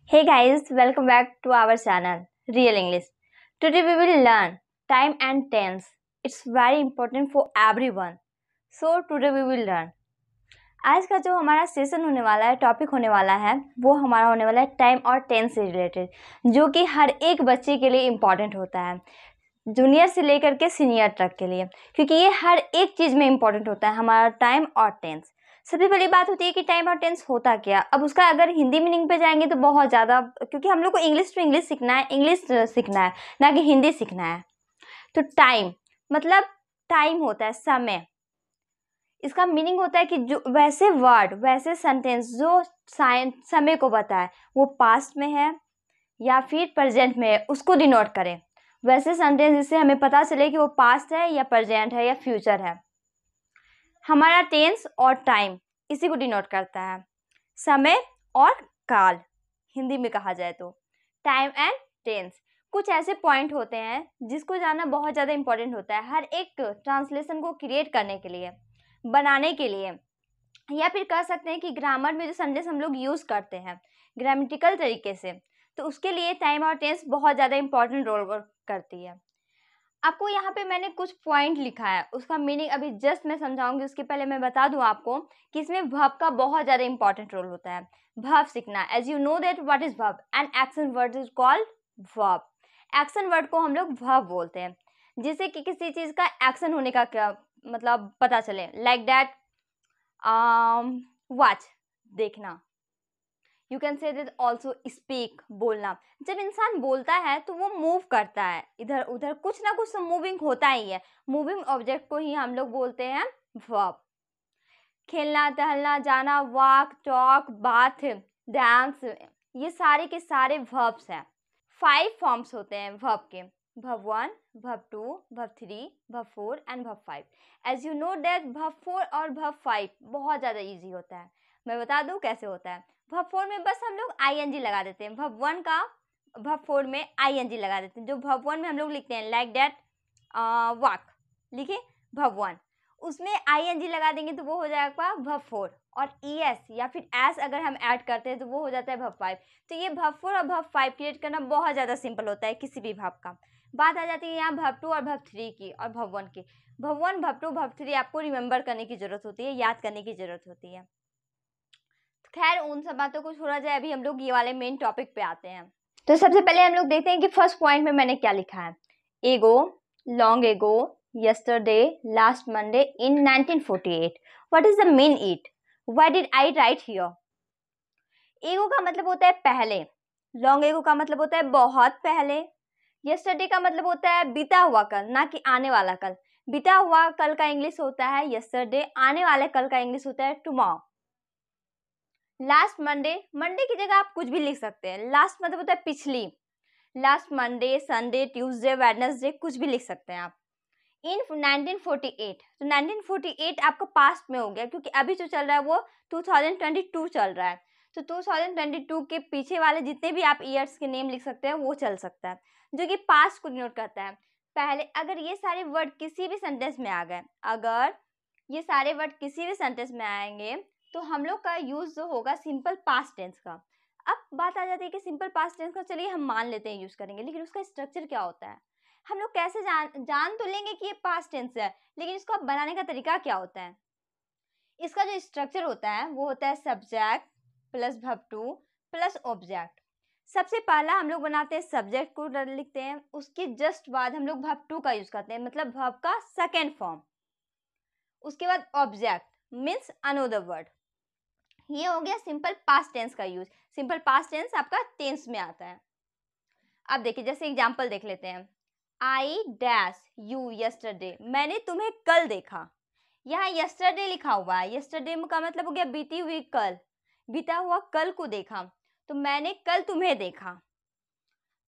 Hey guys, welcome back to our channel Real English. Today we will learn time and tense. It's very important for everyone. So today we will learn. आज का जो हमारा session होने वाला है, topic होने वाला है, वो हमारा होने वाला है टाइम और टेंस से रिलेटेड, जो कि हर एक बच्चे के लिए इम्पॉर्टेंट होता है, जूनियर से लेकर के सीनियर तक के लिए, क्योंकि ये हर एक चीज़ में इम्पॉर्टेंट होता है हमारा टाइम और टेंस। सबसे पहली बात होती है कि टाइम और टेंस होता क्या। अब उसका अगर हिंदी मीनिंग पे जाएंगे तो बहुत ज़्यादा, क्योंकि हम लोग को इंग्लिश टू इंग्लिश सीखना है, इंग्लिश सीखना है, ना कि हिंदी सीखना है। तो टाइम मतलब टाइम होता है समय। इसका मीनिंग होता है कि जो वैसे वर्ड, वैसे सेंटेंस जो समय को बताए, वो पास्ट में है या फिर प्रेजेंट में है, उसको डिनोट करें। वैसे सेंटेंस जिससे हमें पता चले कि वो पास्ट है या प्रेजेंट है या फ्यूचर है। हमारा टेंस और टाइम इसी को डिनोट करता है, समय और काल हिंदी में कहा जाए तो। टाइम एंड टेंस कुछ ऐसे पॉइंट होते हैं जिसको जानना बहुत ज़्यादा इंपॉर्टेंट होता है हर एक ट्रांसलेशन को क्रिएट करने के लिए, बनाने के लिए, या फिर कह सकते हैं कि ग्रामर में जो सेंटेंस हम लोग यूज़ करते हैं ग्रामेटिकल तरीके से, तो उसके लिए टाइम और टेंस बहुत ज़्यादा इंपॉर्टेंट रोल करती है। आपको यहाँ पे मैंने कुछ पॉइंट लिखा है, उसका मीनिंग अभी जस्ट मैं समझाऊंगी। उसके पहले मैं बता दूं आपको कि इसमें वर्ब का बहुत ज़्यादा इंपॉर्टेंट रोल होता है। वर्ब सीखना, as you know that what is verb, and action word is called verb. Action word को हम लोग वर्ब बोलते हैं, जिससे कि किसी चीज़ का एक्शन होने का क्या मतलब पता चले। लाइक दैट वॉच देखना, you can say that also speak बोलना। जब इंसान बोलता है तो वो मूव करता है, इधर उधर कुछ ना कुछ मूविंग होता ही है। मूविंग ऑब्जेक्ट को ही हम लोग बोलते हैं वर्ब। खेलना, टहलना, जाना, वॉक, टॉक, बाथ, डांस, ये सारे के सारे वर्ब्स हैं। 5 फॉर्म्स होते हैं वर्ब के, verb 1, verb 2, verb 3, verb 4 and verb 5। As you know that verb 4 और वर्ब 5 बहुत ज़्यादा इजी होता है। मैं बता दूं कैसे होता है। वर्ब 4 में बस हम लोग आईएनजी लगा देते हैं, वर्ब 1 का वर्ब 4 में आईएनजी लगा देते हैं। जो वर्ब 1 में हम लोग लिखते हैं लाइक दैट वॉक, लिखे वर्ब 1, उसमें आईएनजी लगा देंगे तो वो हो जाएगा वर्ब 4। और ईएस या फिर एस अगर हम ऐड करते हैं तो वो हो जाता है वर्ब 5। तो ये वर्ब 4 और वर्ब 5 क्रिएट करना बहुत ज़्यादा सिंपल होता है किसी भी वर्ब का। बात आ जाती है यहाँ वर्ब 2 और वर्ब 3 की और वर्ब 1 की। वर्ब 1, वर्ब 2, वर्ब 3 आपको रिमेंबर करने की ज़रूरत होती है, याद करने की ज़रूरत होती है। खैर उन सब बातों को छोड़ा जाए, अभी हम लोग ये वाले मेन टॉपिक पे आते हैं। तो सबसे पहले हम लोग देखते हैं कि फर्स्ट पॉइंट में मैंने क्या लिखा है। एगो, long ago, yesterday, last Monday, in 1948. What is the mean it? Why did I write here? एगो का मतलब होता है पहले, लॉन्ग एगो का मतलब होता है बहुत पहले, yesterday का मतलब होता है बीता हुआ कल, ना कि आने वाला कल। बीता हुआ कल का इंग्लिश होता है yesterday, आने वाले कल का इंग्लिश होता है tomorrow। लास्ट मंडे, मंडे की जगह आप कुछ भी लिख सकते हैं। लास्ट मतलब होता है पिछली, last Monday, Sunday, Tuesday, Wednesday, कुछ भी लिख सकते हैं आप। इन 1948, तो 1948 आपका पास्ट में हो गया, क्योंकि अभी जो चल रहा है वो 2022 चल रहा है। तो 2022 के पीछे वाले जितने भी आप ईयर्स के नेम लिख सकते हैं वो चल सकता है, जो कि पास्ट को डिनोट करता है। पहले अगर ये सारे वर्ड किसी भी सेंटेंस में आ गए, अगर ये सारे वर्ड किसी भी सेंटेंस में आएंगे तो हम लोग का यूज जो होगा सिंपल पास्ट टेंस का। अब बात आ जाती है कि सिंपल पास्ट टेंस का चलिए हम मान लेते हैं यूज करेंगे, लेकिन उसका स्ट्रक्चर क्या होता है। हम लोग कैसे जान तो लेंगे कि ये पास्ट टेंस है, लेकिन इसको बनाने का तरीका क्या होता है। इसका जो स्ट्रक्चर होता है वो होता है subject plus verb 2 plus object. सबसे पहला हम लोग बनाते हैं सब्जेक्ट को लिखते हैं, उसके जस्ट बाद हम लोग वर्ब 2 का यूज करते हैं, मतलब वर्ब का सेकेंड फॉर्म। उसके बाद ऑब्जेक्ट मीन्स अनदर वर्ड। ये हो गया सिंपल पास्ट टेंस का यूज। सिंपल पास्ट टेंस आपका टेंस में आता है। अब देखिए जैसे एग्जांपल देख लेते हैं। आई डैश यू यस्टरडे, मैंने तुम्हें कल देखा। यहाँ यस्टरडे लिखा हुआ है, यस्टरडे का मतलब हो गया बीती हुई कल, बीता हुआ कल को देखा, तो मैंने कल तुम्हें देखा।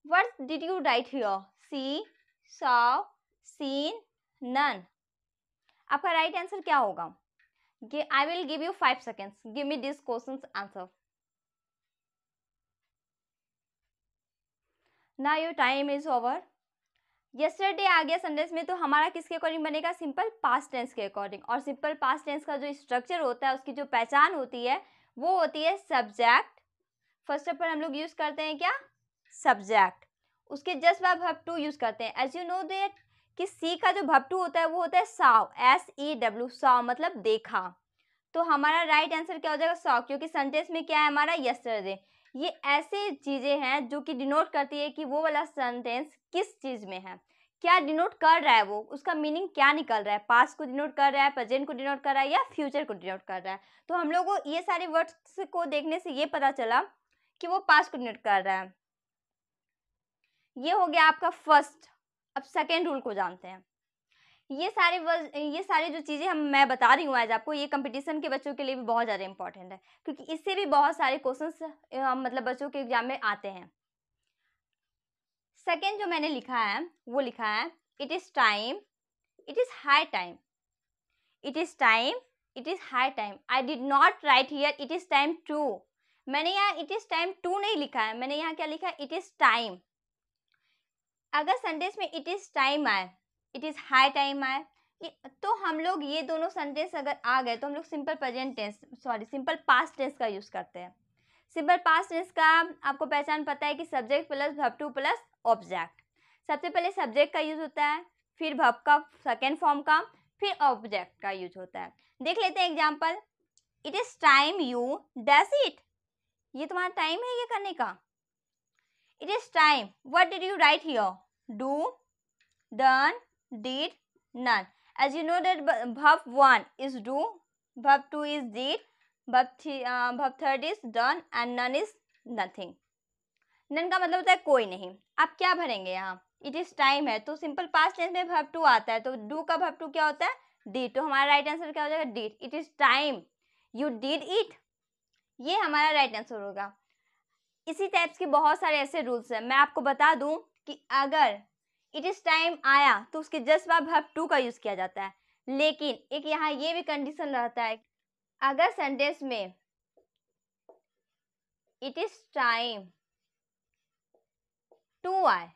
What did you write here? See, saw, seen, none. आपका राइट आंसर क्या होगा? I will give you 5 seconds. Give me this question's answer. Now your time is over. Yesterday आ गया सेंटेंस में, तो हमारा किसके अकॉर्डिंग बनेगा? सिंपल पास्ट टेंस के अकॉर्डिंग। और सिंपल पास्ट टेंस का जो स्ट्रक्चर होता है, उसकी जो पहचान होती है वो होती है सब्जेक्ट फर्स्ट पर हम लोग यूज करते हैं क्या, सब्जेक्ट, उसके जस्ट बाद वर्ब टू यूज करते हैं। एज यू नो दैट कि सी का जो वर्ब टू होता है वो होता है साव, SEW, साव मतलब देखा। तो हमारा राइट आंसर क्या हो जाएगा, सॉ, क्योंकि सेंटेंस में क्या है हमारा, यस्टरडे। ये ऐसी चीजें हैं जो कि डिनोट करती है कि वो वाला सेंटेंस किस चीज में है, क्या डिनोट कर रहा है, वो उसका मीनिंग क्या निकल रहा है, पास्ट को डिनोट कर रहा है, प्रेजेंट को डिनोट कर रहा है या फ्यूचर को डिनोट कर रहा है। तो हम लोग को ये सारे वर्ड्स को देखने से ये पता चला कि वो पास्ट को डिनोट कर रहा है। ये हो गया आपका फर्स्ट। अब सेकेंड रूल को जानते हैं। ये सारे जो चीज़ें मैं बता रही हूँ आज आपको, ये कंपटीशन के बच्चों के लिए भी बहुत ज़्यादा इंपॉर्टेंट है, क्योंकि इससे भी बहुत सारे क्वेश्चंस मतलब बच्चों के एग्जाम में आते हैं। सेकेंड जो मैंने लिखा है वो लिखा है it is time, it is high time, it is time, it is high time. I did not write here it is time to. मैंने यहाँ इट इज़ टाइम टू नहीं लिखा है, मैंने यहाँ क्या लिखा है, इट इज़ टाइम। अगर सेंटेंस में इट इज़ टाइम आए, इट इज़ हाई टाइम आए, तो हम लोग ये दोनों सेंटेंस अगर आ गए तो हम लोग सिंपल पास्ट टेंस का यूज़ करते हैं। सिंपल पास्ट टेंस का आपको पहचान पता है कि subject plus verb two plus object. सबसे पहले सब्जेक्ट का यूज होता है, फिर वर्ब का सेकेंड फॉर्म का, फिर ऑब्जेक्ट का यूज होता है। देख लेते हैं example. It is time you dash it, ये तुम्हारा टाइम है ये करने का। It is time, what did you write here, do, done, did, none. As you know that verb 1 is do, verb 2 is did, verb 3 is done and none is nothing. none का मतलब होता है कोई नहीं। आप क्या भरेंगे यहाँ, it is time है तो सिंपल पास्ट टेंस में verb 2 आता है, तो do का verb 2 क्या होता है, did। तो हमारा राइट आंसर क्या हो जाएगा, did। it is time you did it, ये हमारा राइट आंसर होगा। इसी टाइप्स के बहुत सारे ऐसे रूल्स हैं। मैं आपको बता दूं कि अगर इट इज टाइम आया तो उसके जस्ट बाद वर्ब टू का यूज किया जाता है, लेकिन एक यहाँ ये भी कंडीशन रहता है, अगर सेंटेंस में इट इज टाइम टू आए,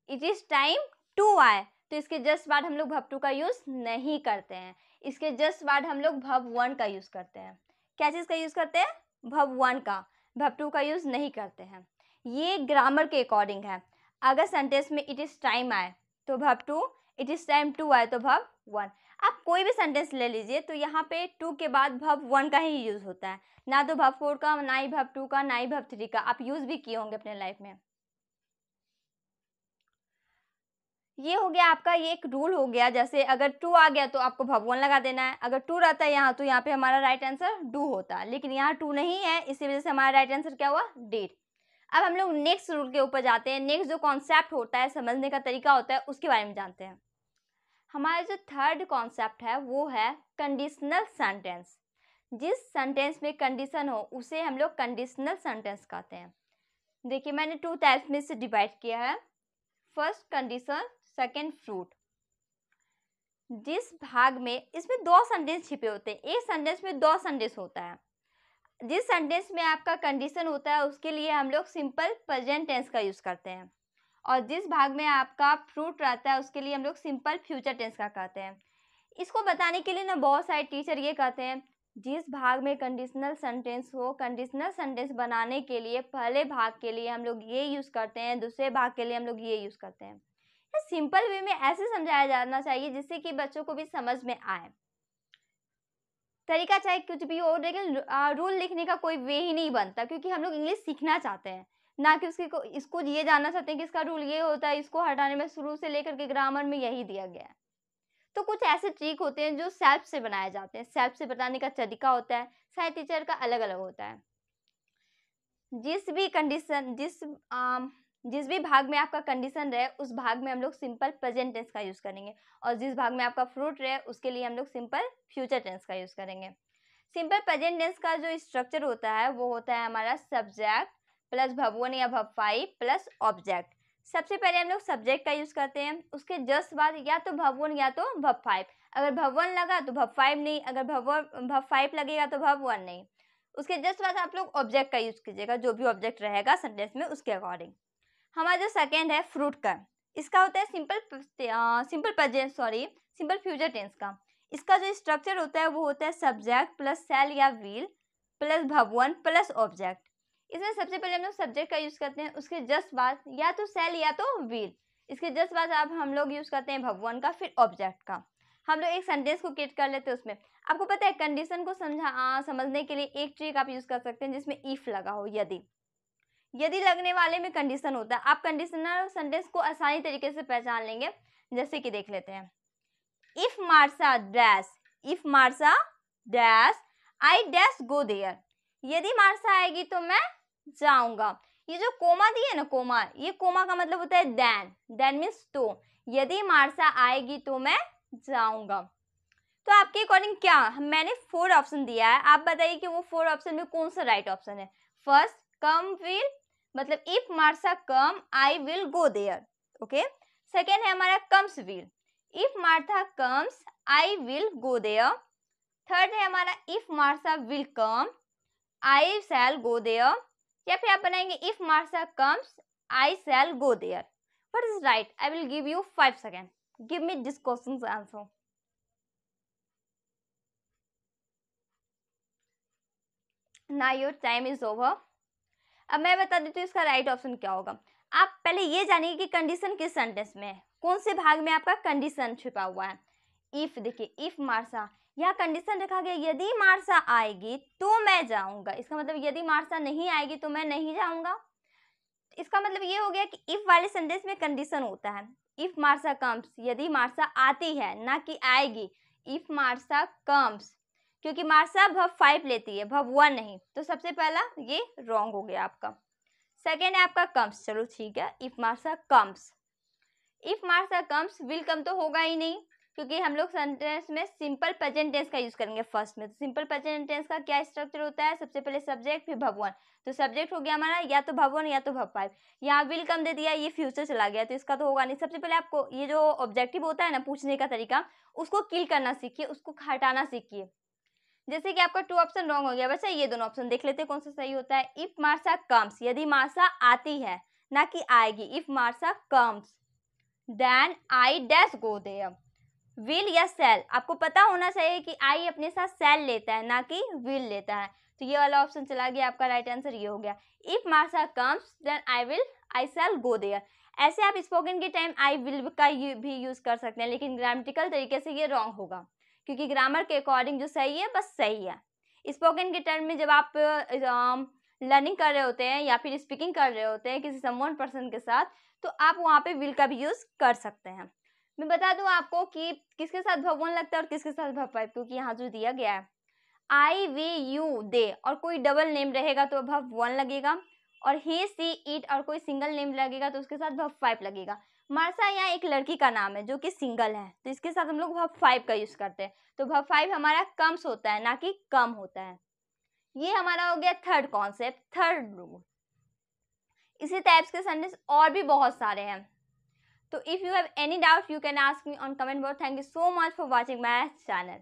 इट इज टाइम टू आए, तो इसके जस्ट बाद हम लोग वर्ब टू का यूज नहीं करते हैं, इसके जस्ट बाद हम लोग वर्ब वन का यूज करते हैं। क्या चीज का यूज करते हैं, वर्ब वन का, वर्ब टू का यूज नहीं करते हैं। ये ग्रामर के अकॉर्डिंग है। अगर सेंटेंस में इट इज टाइम आए तो verb two, it is time to आए तो वर्ब वन। आप कोई भी सेंटेंस ले लीजिए तो यहाँ पे टू के बाद वर्ब वन का ही यूज होता है, ना तो वर्ब फोर का, ना ही वर्ब टू का, ना ही वर्ब थ्री का। आप यूज भी किए होंगे अपने लाइफ में। ये हो गया आपका, ये एक रूल हो गया। जैसे अगर टू आ गया तो आपको वर्ब वन लगा देना है, अगर टू रहता है यहाँ तो यहाँ पे हमारा राइट आंसर डू होता, लेकिन यहाँ टू नहीं है, इसी वजह से हमारा राइट आंसर क्या हुआ, डिड। अब हम लोग नेक्स्ट रूल के ऊपर जाते हैं। नेक्स्ट जो कॉन्सेप्ट होता है, समझने का तरीका होता है, उसके बारे में जानते हैं। हमारा जो थर्ड कॉन्सेप्ट है वो है कंडीशनल सेंटेंस। जिस सेंटेंस में कंडीशन हो उसे हम लोग कंडीशनल सेंटेंस कहते हैं। देखिए मैंने टू टाइप्स में से डिवाइड किया है, फर्स्ट कंडीशन, सेकेंड फ्रूट। जिस भाग में, इसमें दो सेंटेंस छिपे होते हैं, एक सेंटेंस में दो सेंटेंस होता है। जिस सेंटेंस में आपका कंडीशन होता है उसके लिए हम लोग सिंपल प्रेजेंट टेंस का यूज करते हैं, और जिस भाग में आपका फ्रूट रहता है उसके लिए हम लोग सिंपल फ्यूचर टेंस का कहते हैं। इसको बताने के लिए ना बहुत सारे टीचर ये कहते हैं, जिस भाग में कंडीशनल सेंटेंस हो, कंडीशनल सेंटेंस बनाने के लिए पहले भाग के लिए हम लोग ये यूज करते हैं, दूसरे भाग के लिए हम लोग ये यूज करते हैं। सिंपल वे में ऐसे समझाया जाना चाहिए जिससे कि बच्चों को भी समझ में आए। तरीका चाहे कुछ भी हो, लेकिन रूल लिखने का कोई वे ही नहीं बनता, क्योंकि हम लोग इंग्लिश सीखना चाहते हैं, ना कि इसको ये जानना चाहते हैं कि इसका रूल ये होता है, इसको हटाने में शुरू से लेकर के ग्रामर में यही दिया गया है। तो कुछ ऐसे ट्रिक होते हैं जो सेल्फ से बनाए जाते हैं, सेल्फ से बताने का तरीका होता है, सारे टीचर का अलग अलग होता है। जिस भी कंडीशन, जिस भी भाग में आपका कंडीशन रहे उस भाग में हम लोग सिंपल प्रेजेंट टेंस का यूज करेंगे, और जिस भाग में आपका फ्रूट रहे उसके लिए हम लोग सिंपल फ्यूचर टेंस का यूज करेंगे। सिंपल प्रेजेंट टेंस का जो स्ट्रक्चर होता है वो होता है हमारा सब्जेक्ट प्लस वर्ब वन या वर्ब फाइव प्लस ऑब्जेक्ट। सबसे पहले हम लोग सब्जेक्ट का यूज करते हैं, उसके जस्ट बाद या तो वर्ब वन या तो वर्ब फाइव। अगर वर्ब वन लगा तो वर्ब फाइव नहीं, अगर वर्ब फाइव लगेगा तो वर्ब वन नहीं। उसके जस्ट बाद आप लोग ऑब्जेक्ट का यूज कीजिएगा, जो भी ऑब्जेक्ट रहेगा सेंटेंस में उसके अकॉर्डिंग। हमारा जो सेकेंड है फ्रूट का, इसका होता है सिंपल फ्यूचर टेंस का। इसका जो स्ट्रक्चर होता है वो होता है सब्जेक्ट प्लस सेल या wheel plus verb one plus object. इसमें सबसे पहले हम लोग सब्जेक्ट का यूज करते हैं, उसके जस्ट बाद या तो सेल या तो विल। इसके जस्ट बाद अब हम लोग यूज करते हैं भगवान का, फिर ऑब्जेक्ट का। हम लोग एक सेंटेंस को क्रिएट कर लेते हैं। उसमें आपको पता है कंडीशन को समझने के लिए एक ट्रिक आप यूज कर सकते हैं जिसमें इफ लगा हो, यदि लगने वाले में कंडीशन होता है। आप कंडीशनल सेंटेंस को आसानी तरीके से पहचान लेंगे। जैसे कि देख लेते हैं, if Marsha dash, if Marsha dash I dash go there. यदि मार्सा आएगी तो मैं जाऊंगा। ये जो कोमा दिए ना, कोमा, ये कोमा का मतलब होता है देन, देन मीन्स तो। यदि मार्सा आएगी तो मैं जाऊंगा। तो आपके अकॉर्डिंग क्या, मैंने 4 ऑप्शन दिया है, आप बताइए कि वो 4 ऑप्शन में कौन सा राइट ऑप्शन है। फर्स्ट, कम विल, मतलब if Martha come I will go there. Okay. Second है हमारा comes will, if Martha comes I will go there. Third है हमारा if Martha will come I shall go there. या फिर आप बनाएंगे if Martha comes I shall go there. What is right? I will give you 5 second, give me this question answer. Now your time is over. अब मैं बता देती हूँ इसका राइट ऑप्शन क्या होगा। आप पहले ये जानिए कि कंडीशन किस सेंटेंस में है, कौन से भाग में आपका कंडीशन छिपा हुआ है। इफ, देखिए इफ मार्सा, यह कंडीशन रखा गया यदि मार्सा आएगी तो मैं जाऊंगा। इसका मतलब यदि मार्सा नहीं आएगी तो मैं नहीं जाऊंगा। इसका मतलब ये हो गया कि इफ वाले सेंटेंस में कंडीशन होता है। इफ मार्सा कम्स, यदि मार्सा आती है, ना कि आएगी। इफ मार्सा कम्स, क्योंकि मार्सा वर्ब 5 लेती है, वर्ब 1 नहीं, तो सबसे पहला ये रॉन्ग हो गया आपका। सेकेंड है आपका कम्स, चलो ठीक है, if Martha comes. If Martha comes, will come तो होगा ही नहीं, क्योंकि हम लोग सेंटेंस में सिंपल प्रेजेंट टेंस का यूज करेंगे फर्स्ट में। तो सिंपल प्रेजेंट टेंस का क्या स्ट्रक्चर होता है, सबसे पहले सब्जेक्ट फिर वर्ब 1। तो सब्जेक्ट हो गया हमारा या तो वर्ब 1 या तो वर्ब 5। यहाँ विल कम दे दिया, ये फ्यूचर चला गया, तो इसका तो होगा नहीं। सबसे पहले आपको ये जो ऑब्जेक्टिव होता है ना पूछने का तरीका, उसको किल करना सीखिए, उसको हटाना सीखिए। जैसे कि आपका 2 ऑप्शन रॉन्ग हो गया बच्चा, ये दोनों ऑप्शन देख लेते हैं कौन सा सही होता है। इफ मार्सा कम्स, यदि मार्सा आती है, ना कि आएगी। If Martha comes then I dash go there. Will या सेल, आपको पता होना चाहिए कि आई अपने साथ सेल लेता है, ना कि विल लेता है। तो ये वाला ऑप्शन चला गया, आपका राइट आंसर ये हो गया। If Martha comes then I shall go there. ऐसे आप स्पोकन के टाइम आई विल का भी यूज कर सकते हैं, लेकिन ग्रामेटिकल तरीके से ये रॉन्ग होगा, क्योंकि ग्रामर के अकॉर्डिंग जो सही है बस सही है। स्पोकन के टर्म में जब आप लर्निंग कर रहे होते हैं या फिर स्पीकिंग कर रहे होते हैं किसी समवन पर्सन के साथ, तो आप वहाँ पे विल का भी यूज कर सकते हैं। मैं बता दूं आपको कि किसके साथ वर्ब 1 लगता है और किसके साथ वर्ब 5, क्योंकि यहाँ जो दिया गया है आई वी यू दे और कोई डबल नेम रहेगा तो वर्ब 1 लगेगा, और ही सी इट और कोई सिंगल नेम लगेगा तो उसके साथ वर्ब 5 लगेगा। मार्सा यहाँ एक लड़की का नाम है जो कि सिंगल है, तो इसके साथ हम लोग वर्ब 5 का यूज करते हैं। तो वर्ब 5 हमारा कम्स होता है, ना कि कम होता है। ये हमारा हो गया थर्ड कॉन्सेप्ट, थर्ड रूल। इसी टाइप्स के सेंटेंस और भी बहुत सारे हैं। So if you have any doubt, you can ask me on comment box. Thank you so much for watching my channel.